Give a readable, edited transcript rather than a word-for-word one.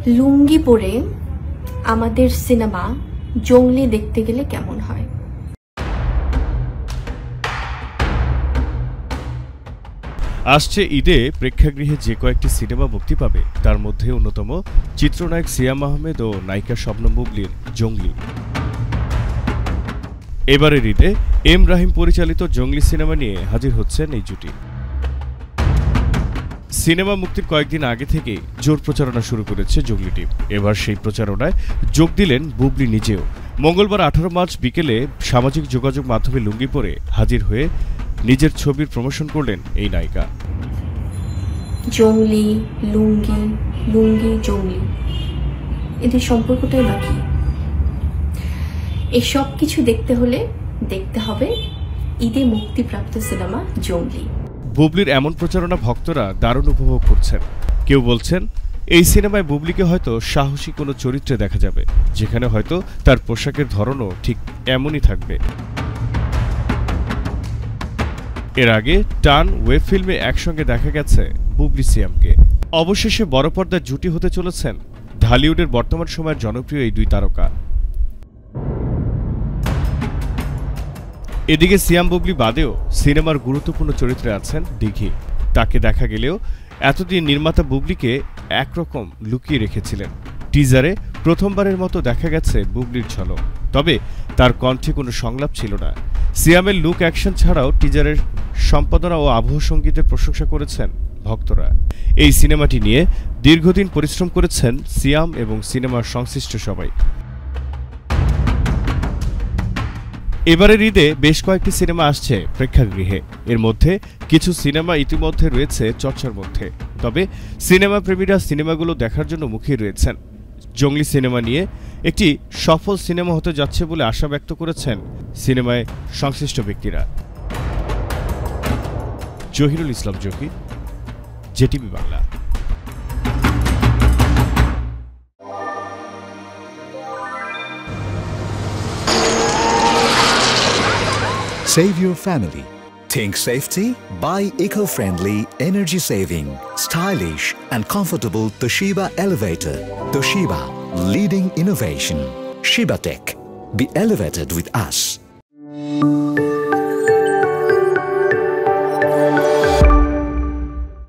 লুঙ্গি পরে আমাদের সিনেমা জঙ্গলি দেখতে গেলে কেমন হয়? আসছে ঈদে প্রেক্ষাগৃহে যে কয়েকটি সিনেমা মুক্তি পাবে তার মধ্যে অন্যতম চিত্রনায়ক সিয়াম আহমেদ ও নায়িকা শবনম বুবলির জঙ্গলি। এবারের ঈদে এম রাহিম পরিচালিত জঙ্গলি সিনেমা নিয়ে হাজির হচ্ছেন এই জুটি। সিনেমা মুক্তির কয়েকদিন আগে থেকেই জোর প্রচারণা শুরু করেছে জঙ্গলি টিম। এবার সেই প্রচারণায় যোগ দিলেন বুবলি নিজেও। মঙ্গলবার 18 মার্চ বিকেলে সামাজিক যোগাযোগ মাধ্যমে লুঙ্গি পরে হাজির হয়ে নিজের ছবির প্রমোশন করলেন এই নায়িকা। জঙ্গলি, লুঙ্গি, লুঙ্গি, জঙ্গলি, এদের সম্পর্কটাই বাকি। এই সব কিছু দেখতে হলে দেখতে হবে ঈদে মুক্তিপ্রাপ্ত সিনেমা জঙ্গলি। বুবলির এমন প্রচারণা ভক্তরা দারুণ উপভোগ করছেন। কেউ বলছেন এই সিনেমায় বুবলিকে হয়তো সাহসী কোনো চরিত্রে দেখা যাবে, যেখানে হয়তো তার পোশাকের ধরনও ঠিক এমনই থাকবে। এর আগে টান ওয়েব ফিল্মে একসঙ্গে দেখা গেছে বুবলি সিয়ামকে। অবশেষে বড় পর্দার জুটি হতে চলেছেন ঢালিউডের বর্তমান সময়ের জনপ্রিয় এই দুই তারকা। এদিকে সিয়াম বুবলি বাদেও সিনেমার গুরুত্বপূর্ণ চরিত্রে আছেন দিঘি। তাকে দেখা গেলেও এতদিন নির্মাতা বুবলিকে একরকম লুকিয়ে রেখেছিলেন। টিজারে প্রথমবারের মতো দেখা গেছে বুবলির ঝলক, তবে তার কণ্ঠে কোনো সংলাপ ছিল না। সিয়ামের লুক অ্যাকশন ছাড়াও টিজারের সম্পাদনা ও আবহ সঙ্গীতের প্রশংসা করেছেন ভক্তরা। এই সিনেমাটি নিয়ে দীর্ঘদিন পরিশ্রম করেছেন সিয়াম এবং সিনেমার সংশ্লিষ্ট সবাই। এবারের ঈদে বেশ কয়েকটি সিনেমা আসছে প্রেক্ষাগৃহে। এর মধ্যে কিছু সিনেমা ইতিমধ্যে রয়েছে চর্চার মধ্যে, তবে সিনেমা প্রেমীরা সিনেমাগুলো দেখার জন্য মুখিয়ে রয়েছেন। জঙ্গলি সিনেমা নিয়ে একটি সফল সিনেমা হতে যাচ্ছে বলে আশা ব্যক্ত করেছেন সিনেমায় সংশ্লিষ্ট ব্যক্তিরা। Zahirul Islam Jocky, JTV Bangla. Save your family. Think safety? Buy eco-friendly, energy-saving, stylish and comfortable Toshiba elevator. Toshiba, leading innovation. Shiba Tech. Be elevated with us.